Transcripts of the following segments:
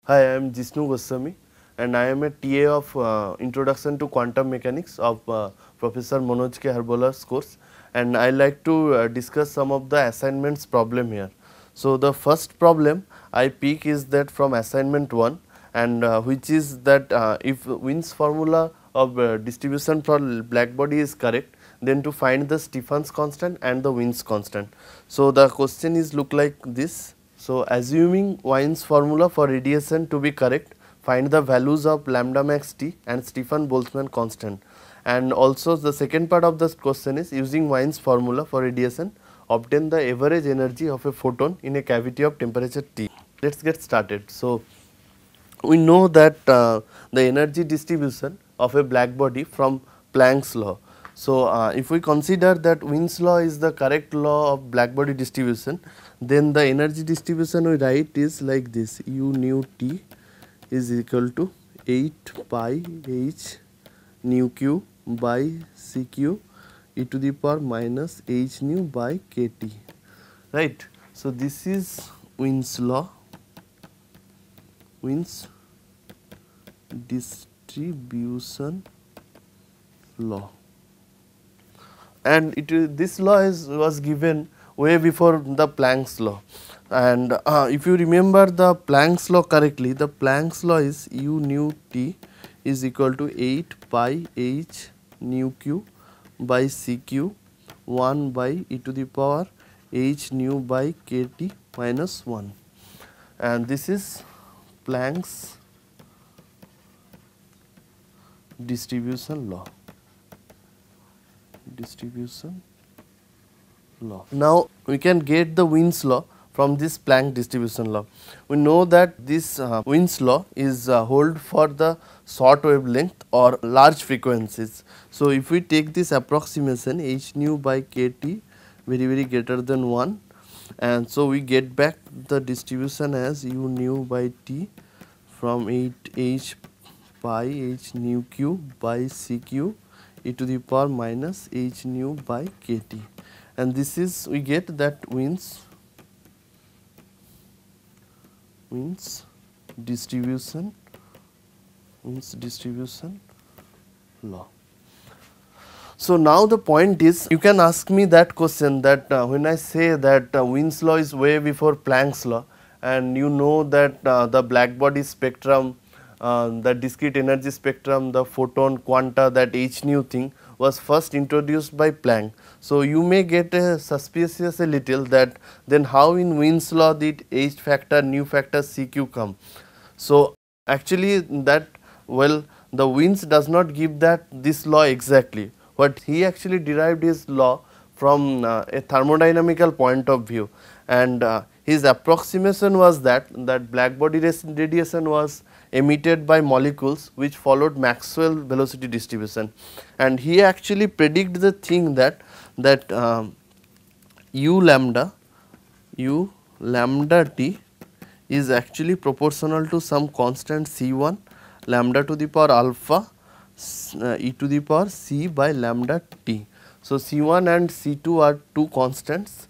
Hi, I am Jishnu Goswami and I am a TA of Introduction to Quantum Mechanics of Professor Manoj K. Harbolar's course, and I like to discuss some of the assignments problem here. So, the first problem I pick is that from assignment 1, and which is that if Wien's formula of distribution for black body is correct, then to find the Stefan's constant and the Wien's constant. So, the question is look like this. So, assuming Wien's formula for radiation to be correct, find the values of lambda max T and Stefan Boltzmann constant. And also the second part of the question is using Wien's formula for radiation, obtain the average energy of a photon in a cavity of temperature T. Let us get started. So, we know that the energy distribution of a black body from Planck's law. So, if we consider that Wien's law is the correct law of black body distribution, then the energy distribution we write is like this: U nu T is equal to 8 pi h nu q by c q e to the power minus h nu by k t, right. So, this is Wien's law, Wien's distribution law, and this law was given way before the Planck's law. And if you remember the Planck's law correctly, the Planck's law is U nu T is equal to 8 pi h nu q by c q 1 by e to the power h nu by k t minus 1, and this is Planck's distribution law. Now, we can get the Wien's law from this Planck distribution law. We know that this Wien's law is hold for the short wavelength or large frequencies. So, if we take this approximation h nu by k t very greater than 1, and so we get back the distribution as u nu by t from 8 h pi h nu q by c q e to the power minus h nu by k t, and this is we get that Wien's distribution law. So, now the point is, you can ask me that question that when I say that Wien's law is way before Planck's law, and you know that the black body spectrum, the discrete energy spectrum, the photon quanta, that h nu thing was first introduced by Planck. So, you may get suspicious a little that then how in Wien's law did h factor, nu factor, c q come. So, actually that, well, the Wien's does not give that this law exactly. What he actually derived his law from a thermodynamical point of view, and his approximation was that black body radiation was emitted by molecules which followed Maxwell velocity distribution, and he actually predict the thing that u lambda t is actually proportional to some constant C1 lambda to the power alpha e to the power c by lambda t. So, C1 and C2 are two constants,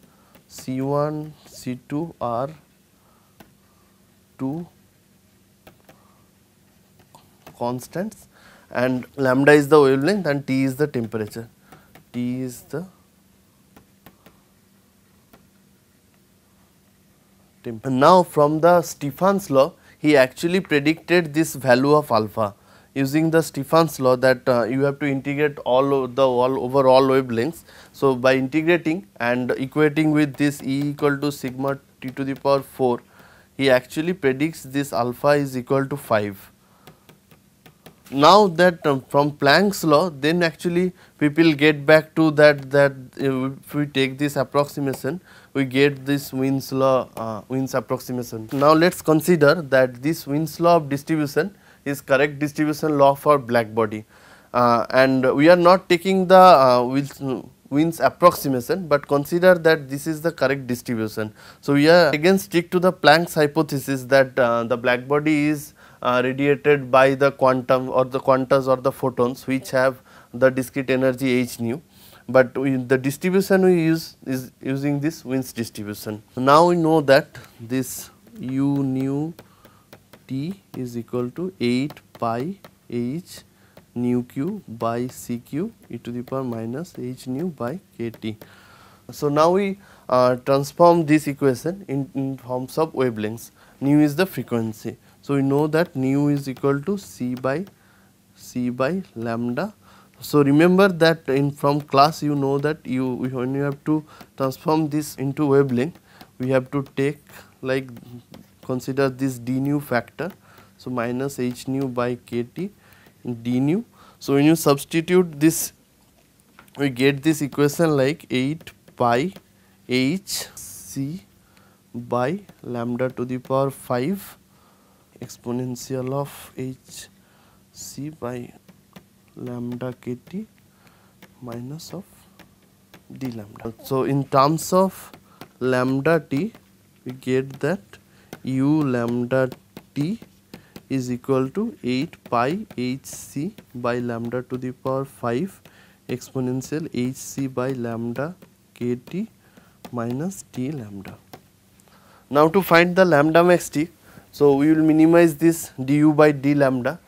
C1, C2 are two constants, and lambda is the wavelength and T is the temperature. T is the temperature. Now, from the Stefan's law, he actually predicted this value of alpha using the Stefan's law that you have to integrate all over all wavelengths. So, by integrating and equating with this E equal to sigma t to the power 4, he actually predicts this alpha is equal to 5. Now, that from Planck's law, then actually people get back to that if we take this approximation, we get this Wien's law, Wien's approximation. Now, let us consider that this Wien's law of distribution is correct distribution law for black body, and we are not taking the Wien's approximation, but consider that this is the correct distribution. So, we are again stick to the Planck's hypothesis that the black body is radiated by the quantum or the quantas or the photons which have the discrete energy h nu, but the distribution we use is using this Wien's distribution. Now, we know that this u nu T is equal to 8 pi h nu q by cq e to the power minus h nu by kt. So now we transform this equation in forms of wavelengths. Nu is the frequency. So we know that nu is equal to c by lambda. So remember that from class you know that when you have to transform this into wavelength, we have to take like consider this d nu factor. So minus h nu by kt d nu. So when you substitute this, we get this equation like 8 pi h c by lambda to the power 5 exponential of h c by lambda kt minus of d lambda. So in terms of lambda t, we get that u lambda t is equal to 8 pi h c by lambda to the power 5 exponential h c by lambda kt minus d lambda. Now to find the lambda max t, so we will minimize this du by d lambda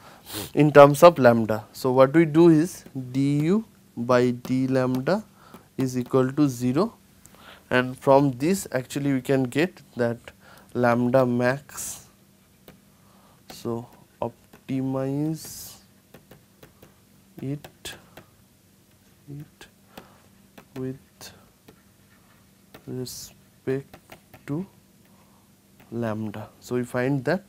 in terms of lambda. So what we do is du by d lambda is equal to 0, and from this actually we can get that lambda max. So optimize it with respect to lambda. So we find that,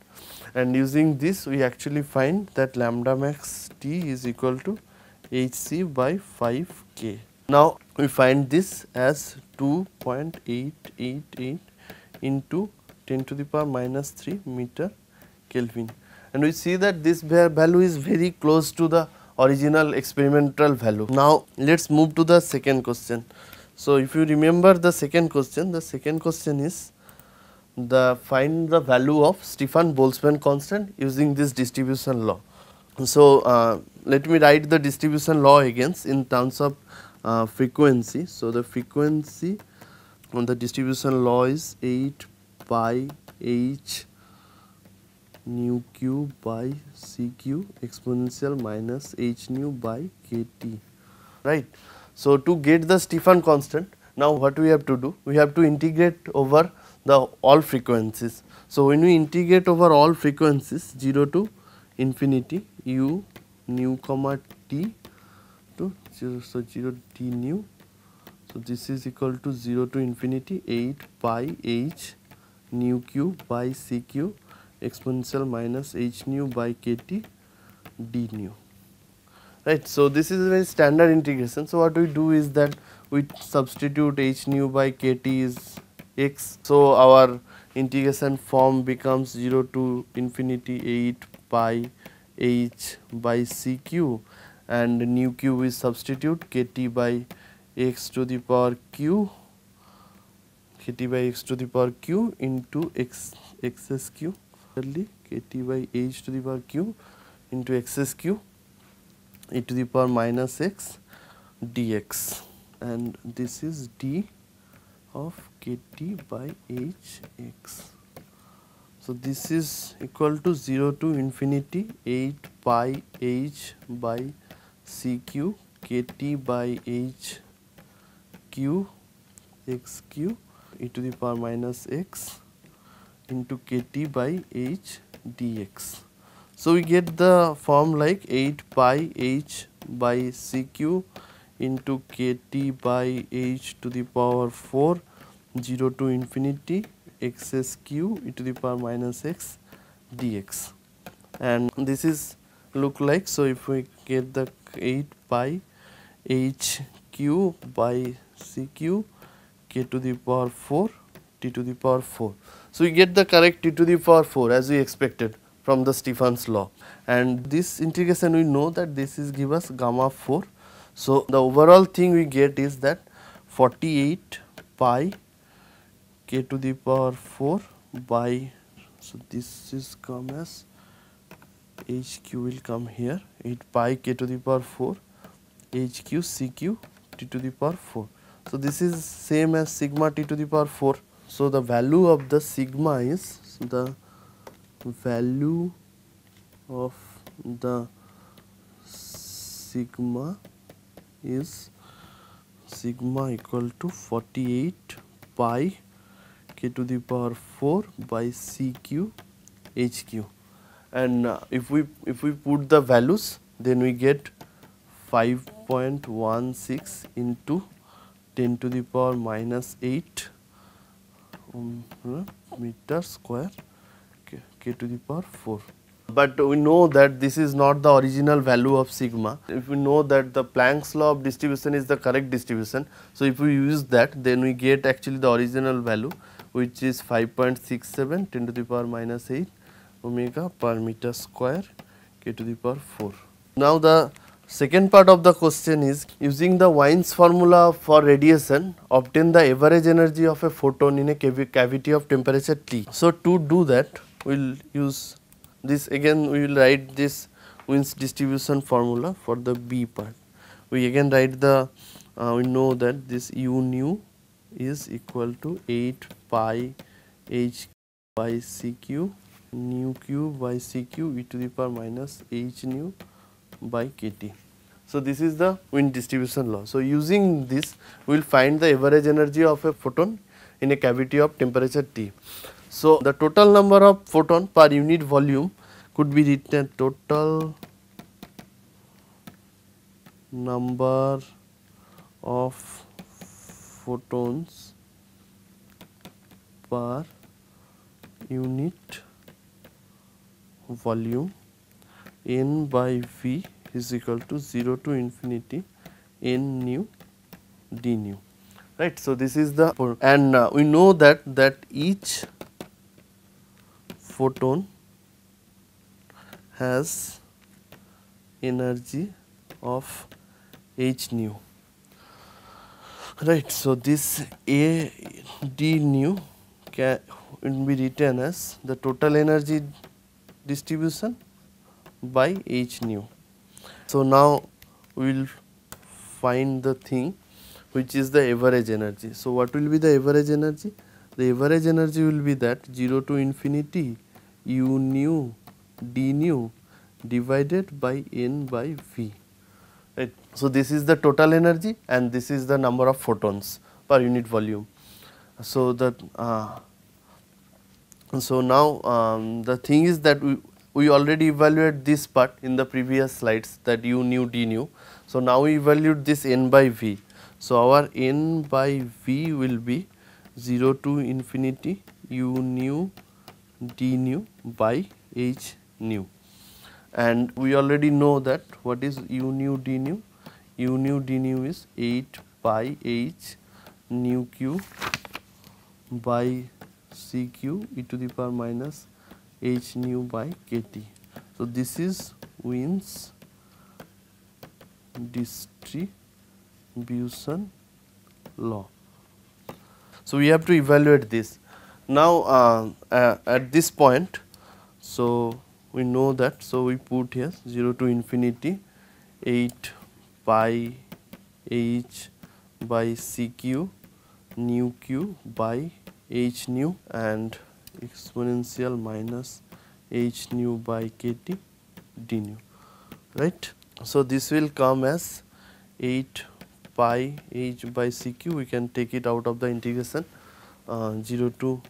and using this we actually find that lambda max t is equal to hc by 5k. Now we find this as 2.888 into 10 to the power minus 3 meter Kelvin, and we see that this value is very close to the original experimental value. Now let's move to the second question. So if you remember the second question is find the value of Stefan Boltzmann constant using this distribution law. So let me write the distribution law again in terms of frequency. So the frequency on the distribution law is 8 pi h nu q by cq exponential minus h nu by kt, right. So to get the Stefan constant, now what we have to do, we have to integrate over the all frequencies. So when we integrate over all frequencies 0 to infinity u nu comma t to 0, so 0 t nu, so this is equal to 0 to infinity 8 pi h nu q by cq exponential minus h nu by kt d nu, right. So this is a very standard integration. So what we do is that we substitute h nu by kt is x, so our integration form becomes 0 to infinity 8 pi h by cq, and nu q we substitute kt by x to the power q, into xsq, kt by h to the power q into xsq e to the power minus x dx, and this is d of kt by hx. So this is equal to 0 to infinity 8 pi h by cq kt by h q x q e to the power minus x into kt by h dx. So we get the form like 8 pi h by cq into kt by h to the power 4 0 to infinity xsq e to the power minus x dx, and this is look like. So if we get the 8 pi h q by cq k to the power 4 t to the power 4, so we get the correct t to the power 4 as we expected from the Stefan's law, and this integration we know that this is give us gamma 4. So the overall thing we get is that 48 pi k to the power 4 by, so this is come as hq will come here 8 pi k to the power 4 hq cq t to the power 4. So this is same as sigma t to the power 4. So the value of the sigma is the value of the sigma is sigma equal to 48 pi k to the power 4 by CQ HQ, and if we put the values, then we get 5.16 into 10 to the power minus 8 meter square k to the power 4. But we know that this is not the original value of sigma. If we know that the Planck's law of distribution is the correct distribution, so if we use that, then we get actually the original value, which is 5.67 10 to the power minus 8 omega per meter square k to the power 4. Now the second part of the question is, using the Wien's formula for radiation, obtain the average energy of a photon in a cavity of temperature T. So to do that, we will use this again. We will write this Wien's distribution formula for the B part. We again write the we know that this u nu is equal to 8 pi h by CQ nu q by CQ e to the power minus h nu by kT. So this is the Wien distribution law. So using this, we will find the average energy of a photon in a cavity of temperature T. So the total number of photon per unit volume could be written total number of photons per unit volume n by V is equal to 0 to infinity n nu d nu, right. So this is the, and we know that each photon has energy of h nu, right. So this a d nu can be written as the total energy distribution by h nu. So now we will find the thing which is the average energy. So what will be the average energy? The average energy will be that 0 to infinity u nu d nu divided by n by V, right. So this is the total energy and this is the number of photons per unit volume. So that so now the thing is that we already evaluate this part in the previous slides, that u nu d nu. So now we evaluate this n by V. So our n by V will be 0 to infinity u nu d nu by h nu, and we already know that what is u nu d nu. U nu d nu is 8 pi h nu q by CQ e to the power minus h nu by kT. So this is Wien's distribution law. So we have to evaluate this. Now at this point, so we know that, so we put here 0 to infinity 8 pi h by CQ nu q by h nu and exponential minus h nu by kT d nu, right. So this will come as 8 pi h by CQ. We can take it out of the integration 0 to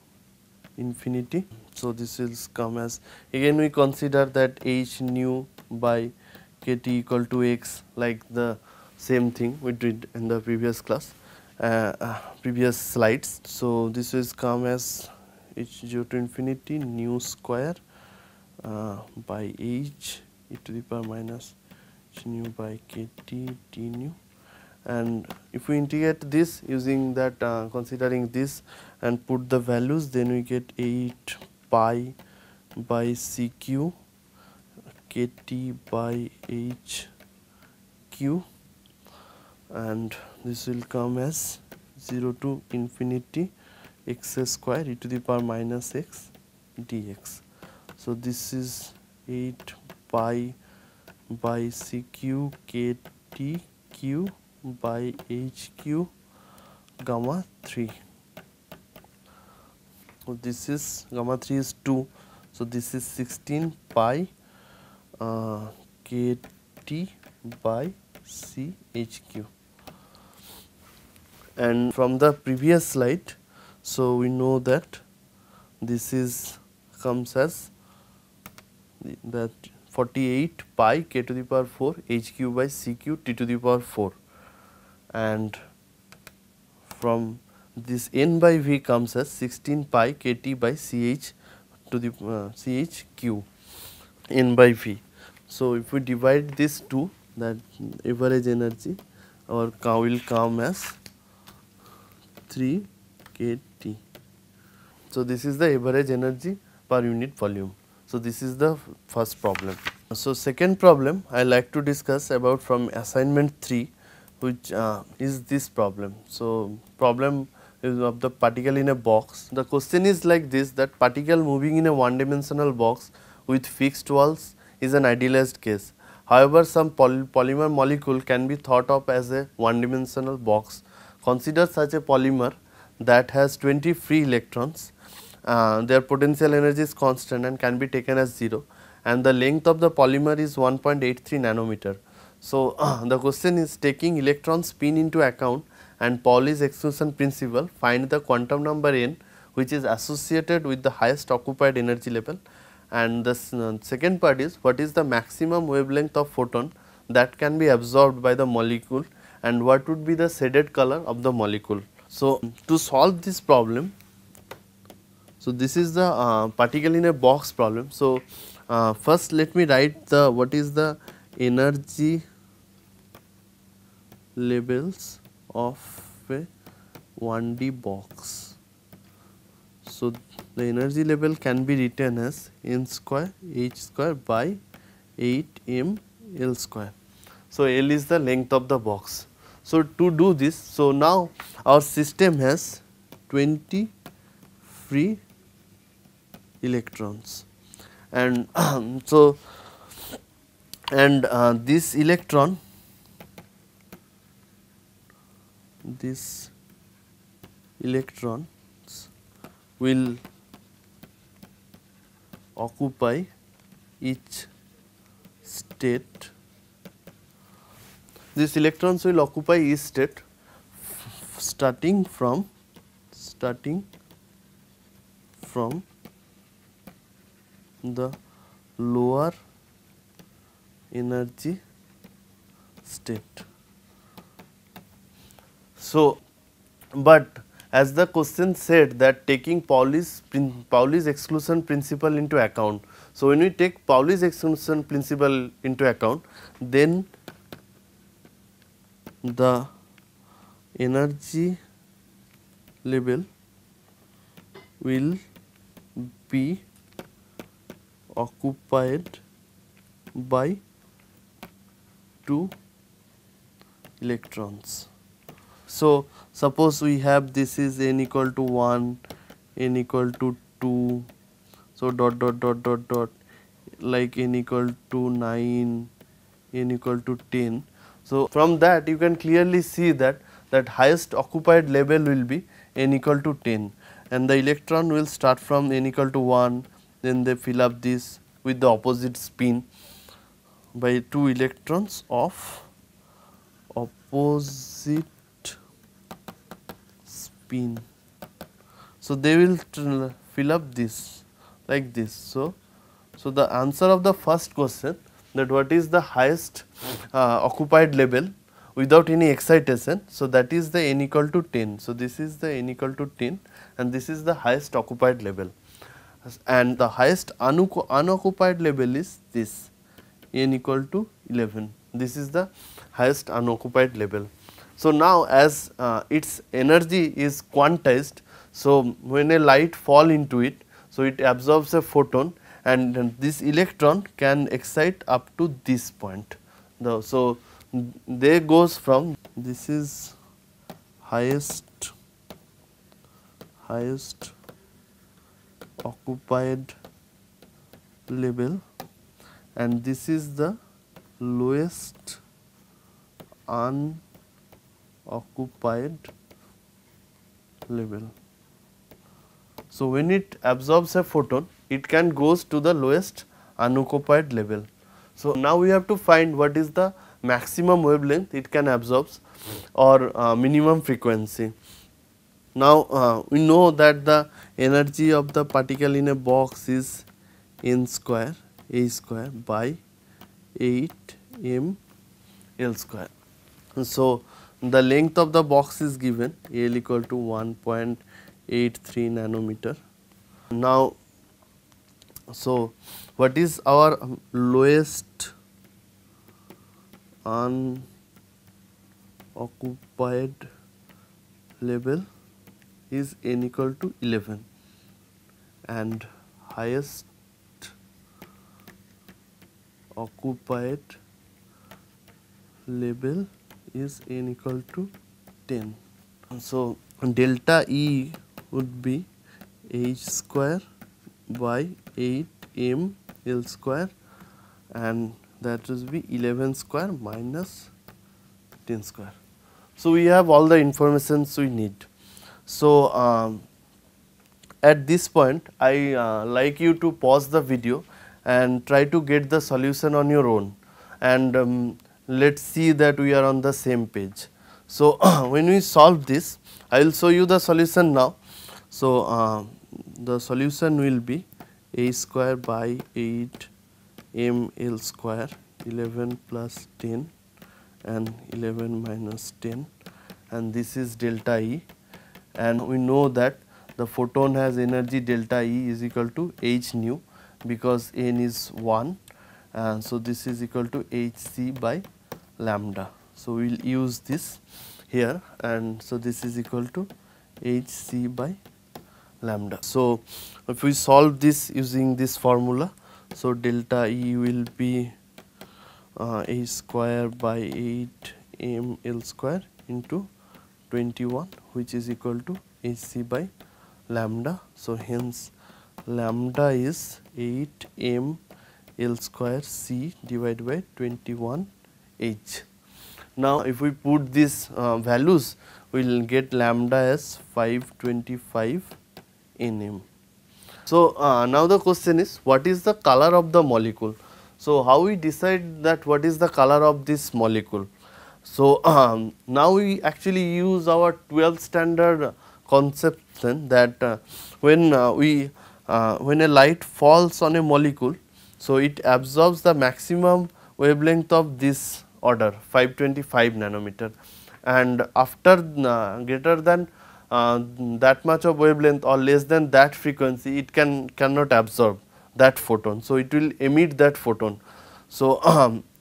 infinity. So this will come as, again we consider that h nu by kT equal to x, like the same thing we did in the previous class, previous slides. So this will come as h 0 to infinity nu square by h e to the power minus h nu by kT d nu, and if we integrate this using that considering this and put the values, then we get 8 pi by CQ kT by h q, and this will come as 0 to infinity x square e to the power minus x dx. So this is 8 pi by CQ kT q by HQ gamma 3. So this is gamma 3 is 2. So, this is 16 pi kT by Chq. And from the previous slide, so we know that this is comes as that 48 pi k to the power 4 Hq by Cq T to the power 4, and from this n by v comes as 16 pi kT by Ch to the Chq n by v. So, if we divide this two, that average energy our will come as 3 kT. So, this is the average energy per unit volume. So, this is the first problem. So, second problem I like to discuss about from assignment 3, which is this problem. So, problem is of the particle in a box. The question is like this, that particle moving in a one dimensional box with fixed walls is an idealized case. However, some polymer molecule can be thought of as a one dimensional box. Consider such a polymer that has 20 free electrons. Their potential energy is constant and can be taken as 0, and the length of the polymer is 1.83 nanometer. So, the question is, taking electron spin into account and Pauli's exclusion principle, find the quantum number n which is associated with the highest occupied energy level, and the second part is, what is the maximum wavelength of photon that can be absorbed by the molecule, and what would be the shaded color of the molecule. So, to solve this problem, so this is the particle in a box problem. So, first let me write the what is the energy levels of a 1D box. So, the energy level can be written as n square h square by 8 m L square. So, L is the length of the box. So, to do this, so now our system has 20 free electrons, and so and this electrons will occupy each state. These electrons will occupy each state starting from the lower energy state. So, but as the question said that taking Pauli's exclusion principle into account. So, when we take Pauli's exclusion principle into account, then the energy level will be occupied by 2 electrons. So, suppose we have this is n equal to 1, n equal to 2, so dot dot dot dot dot like n equal to 9, n equal to 10. So, from that you can clearly see that highest occupied level will be n equal to 10, and the electron will start from n equal to 1, then they fill up this with the opposite spin by 2 electrons of opposite spin. So, they will fill up this like this. So, the answer of the first question, that what is the highest occupied level without any excitation. So, that is the n equal to 10. So, this is the n equal to 10 and this is the highest occupied level, and the highest unoccupied level is this n equal to 11. This is the highest unoccupied level. So, now as its energy is quantized, so when a light fall into it, so it absorbs a photon and this electron can excite up to this point. So, they goes from this is highest occupied level and this is the lowest unoccupied level. So, when it absorbs a photon, it can goes to the lowest unoccupied level. So now we have to find what is the maximum wavelength it can absorb or minimum frequency. Now we know that the energy of the particle in a box is n square a square by 8 m l square. So the length of the box is given L equal to 1.83 nanometer. Now, so what is our lowest unoccupied level is n equal to 11 and highest occupied level is n equal to 10. So delta E would be h square by 8 m l square, and that will be 11 square minus 10 square. So we have all the informations we need. So at this point I like you to pause the video and try to get the solution on your own, and let's see that we are on the same page. So when we solve this, I will show you the solution now. So the solution will be a square by 8 m l square, 11 plus 10 and 11 minus 10, and this is delta E, and we know that the photon has energy delta E is equal to h nu because n is 1, and so this is equal to hc by lambda. So we will use this here, and so this is equal to hc by lambda. So if we solve this using this formula, so delta E will be a square by 8 m l square into 21, which is equal to hc by lambda. So hence lambda is 8 m l square c divided by 21 h. Now if we put these values, we will get lambda as 525 nm. So now the question is, what is the color of the molecule? So how we decide that what is the color of this molecule? So now we actually use our 12th standard conception that when a light falls on a molecule, so it absorbs the maximum wavelength of this order 525 nanometer, and after greater than that much of wavelength or less than that frequency, it cannot absorb that photon, so it will emit that photon. So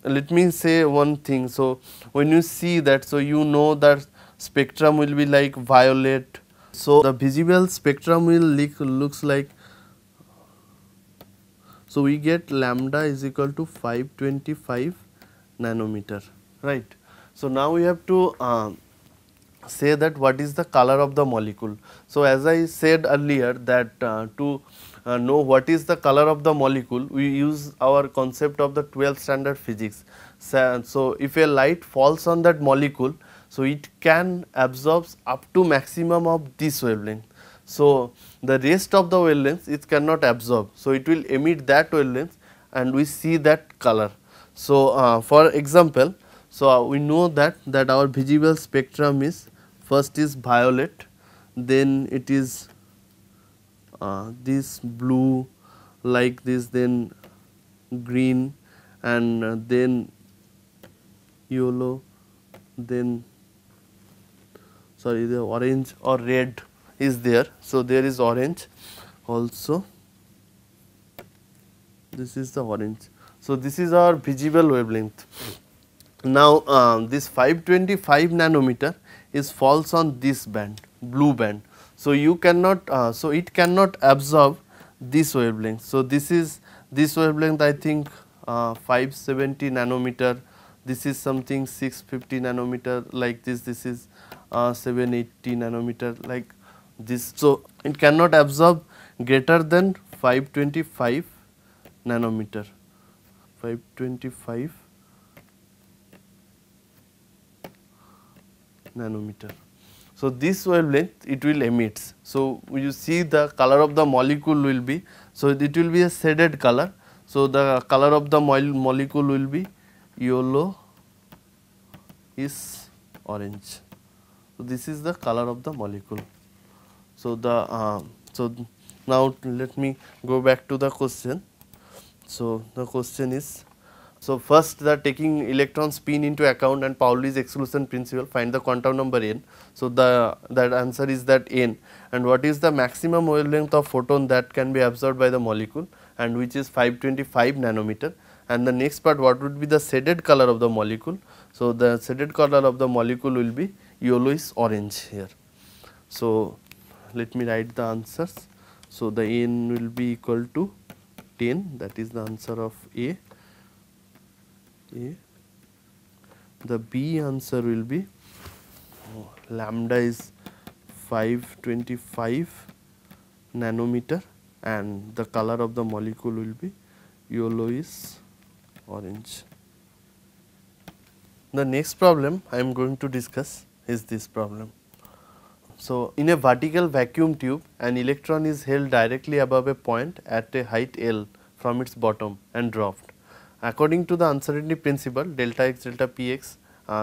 let me say one thing. So when you see that, so you know that spectrum will be like violet. So the visible spectrum will looks like, so we get lambda is equal to 525 nanometer, right? So now we have to say that what is the color of the molecule. So as I said earlier that to know what is the color of the molecule, we use our concept of the 12th standard physics. So if a light falls on that molecule, so it can absorb up to maximum of this wavelength. So the rest of the wavelengths it cannot absorb, so it will emit that wavelength and we see that color. So for example, so we know that our visible spectrum is, first is violet, then it is this blue like this, then green, and then yellow, then sorry the orange or red is there. So there is orange also, this is the orange. So this is our visible wavelength. Now this 525 nanometer is falls on this band, blue band. So you cannot, so it cannot absorb this wavelength. So this is this wavelength, I think 570 nanometer. This is something 650 nanometer like this. This is 780 nanometer like this. So it cannot absorb greater than 525 nanometer. 525 nanometer. So, this wavelength it will emits. So, you see the color of the molecule will be, so it will be a shaded color. So, the color of the molecule will be yellow is orange. So, this is the color of the molecule. So, now let me go back to the question. So, the question is, so first the taking electron spin into account and Pauli's exclusion principle, find the quantum number n. So, that answer is that n, and what is the maximum wavelength of photon that can be absorbed by the molecule, and which is 525 nanometer. And the next part, what would be the shaded color of the molecule. So, the shaded color of the molecule will be yellowish orange here. So, let me write the answers. So, the n will be equal to 10, that is the answer of A. The B answer will be lambda is 525 nanometer, and the color of the molecule will be yellowish orange. The next problem I am going to discuss is this problem. So, in a vertical vacuum tube, an electron is held directly above a point at a height L from its bottom and dropped. According to the uncertainty principle, delta x delta px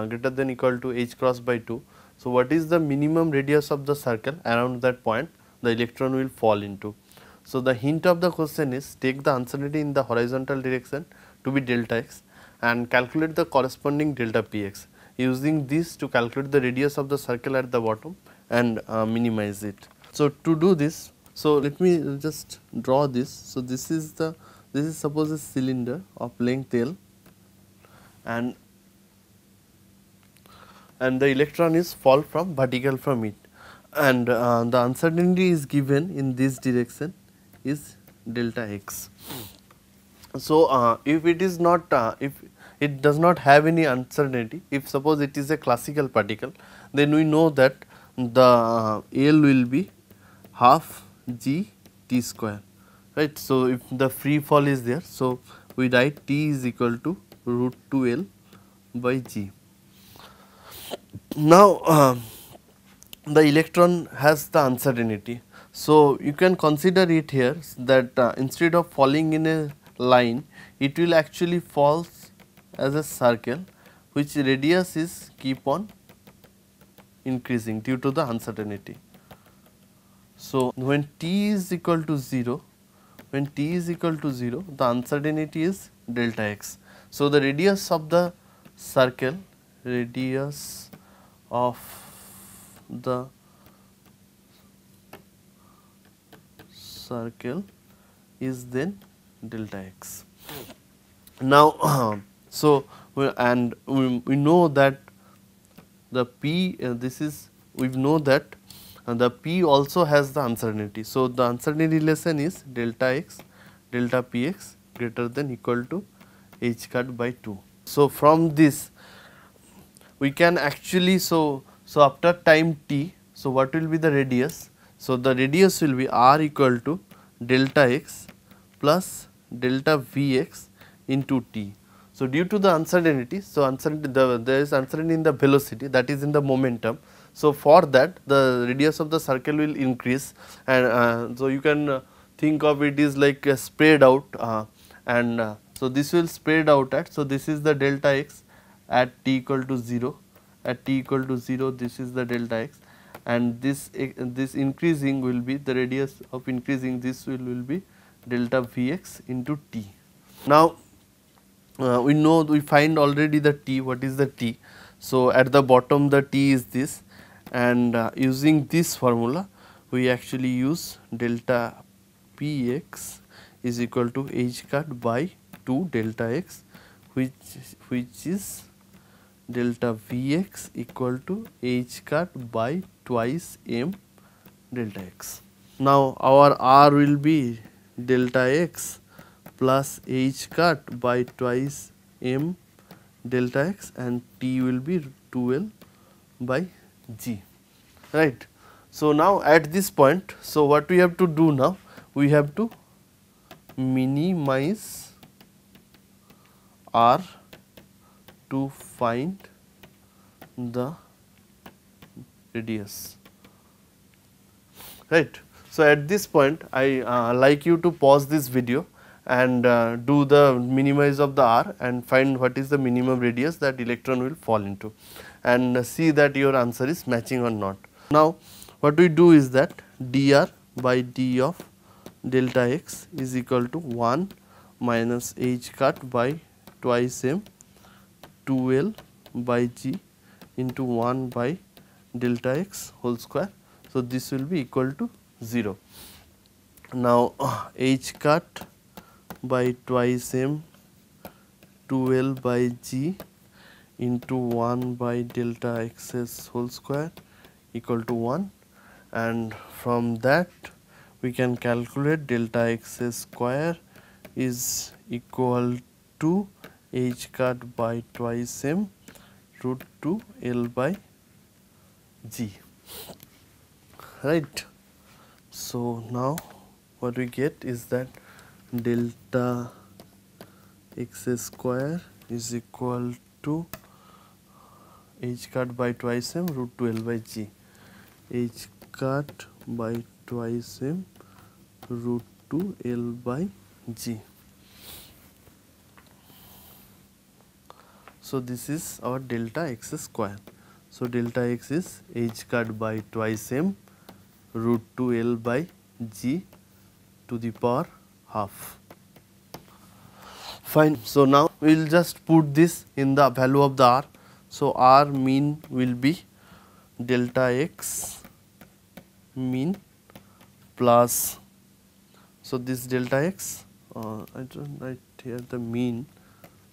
greater than equal to h cross by 2. So, what is the minimum radius of the circle around that point the electron will fall into? So, the hint of the question is, take the uncertainty in the horizontal direction to be delta x and calculate the corresponding delta px. Using this to calculate the radius of the circle at the bottom and minimize it. So, to do this, so let me just draw this. So, this is suppose a cylinder of length L, and the electron is fall from vertical from it, and the uncertainty is given in this direction is delta x. So, if it is not if it does not have any uncertainty, if suppose it is a classical particle, then we know that the L will be half g t square, right. So, if the free fall is there, so we write t is equal to root 2 L by g. Now, the electron has the uncertainty. So, you can consider it here that instead of falling in a line, it will actually falls as a circle, which radius is keep on increasing due to the uncertainty. So, when t is equal to 0, the uncertainty is delta x. So, the radius of the circle, is then delta x. Now, so we know that the p we know that the p also has the uncertainty. So, the uncertainty relation is delta x delta px greater than equal to h cut by 2. So, from this we can actually, so after time t, so what will be the radius? So, the radius will be r equal to delta x plus delta vx into t. So, due to the uncertainty, so there is uncertainty in the velocity, that is in the momentum. So, for that the radius of the circle will increase, and so you can think of it is like spread out, so this will spread out at, so this is the delta x at t equal to 0, this is the delta x, and this increasing will be the radius of increasing, this will be delta vx into t. Now, we find already the t, what is the t. So, at the bottom the t is this, and using this formula we actually use delta px is equal to h cut by 2 delta x, which is delta vx equal to h cut by twice m delta x. Now, our r will be delta x plus h cut by twice m delta x, and t will be 2l by g, right. So, now at this point, so what we have to do now, we have to minimize r to find the radius, right. So, at this point I like you to pause this video and do the minimize of the r and find what is the minimum radius that electron will fall into, and see that your answer is matching or not. Now, what we do is that dr by d of delta x is equal to 1 minus h cut by twice m 2l by g into 1 by delta x whole square. So, this will be equal to 0. Now, h cut by twice m 2l by g into 1 by delta xs whole square equal to 1, and from that we can calculate delta xs square is equal to h cut by twice m root 2 l by g, right. So, now what we get is that delta x square is equal to h cut by twice m root 2 l by g, h cut by twice m root 2 l by g. So, this is our delta x square. So, delta x is h cut by twice m root 2 l by g to the power half. Fine. So, now we will just put this in the value of the r. So, r mean will be delta x mean plus, so this delta x, I don't write here the mean.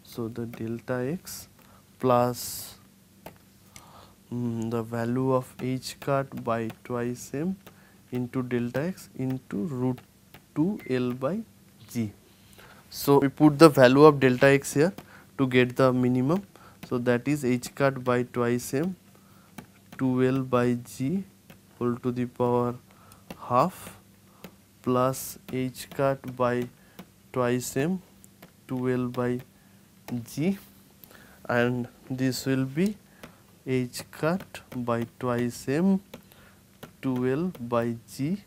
So, the delta x plus the value of h cut by twice m into delta x into root 2 l by g. So, we put the value of delta x here to get the minimum. So, that is h cut by twice m 2 l by g whole to the power half plus h cut by twice m 2 l by g, and this will be h cut by twice m 2 l by g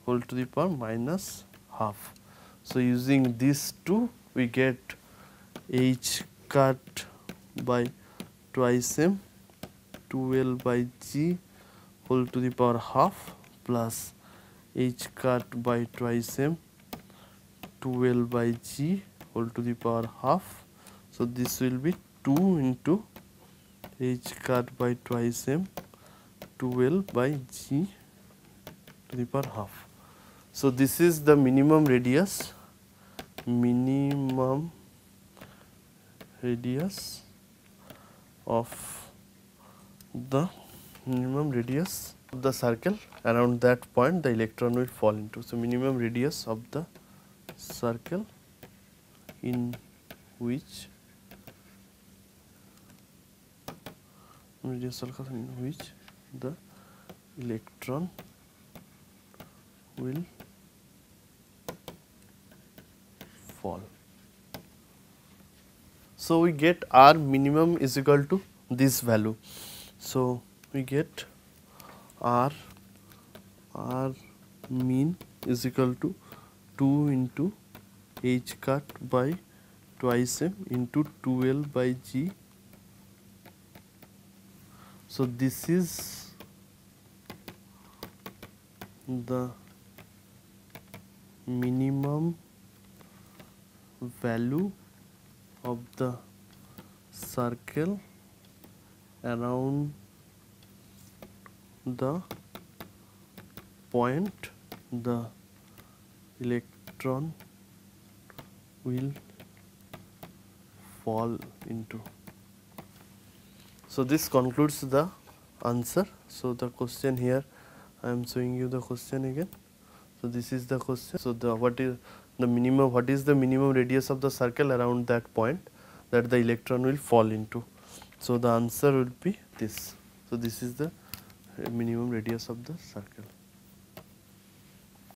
whole to the power minus half. So, using these two we get h cut by twice m 2 l by g whole to the power half plus h cut by twice m 2 l by g whole to the power half. So, this will be 2 into h cut by twice m 2 l by g to the power half. So, this is the minimum radius of the circle. Around that point the electron will fall into. So, minimum radius of the circle in which the electron will fall. So, we get r minimum is equal to this value. So, we get r mean is equal to 2 into h cut by twice m into 2 l by g. So, this is the minimum value of the circle around the point the electron will fall into. So, this concludes the answer. So, the question here I am showing you the question again. So, this is the question. So, what is the minimum radius of the circle around that point that the electron will fall into. So, the answer will be this. So, this is the minimum radius of the circle.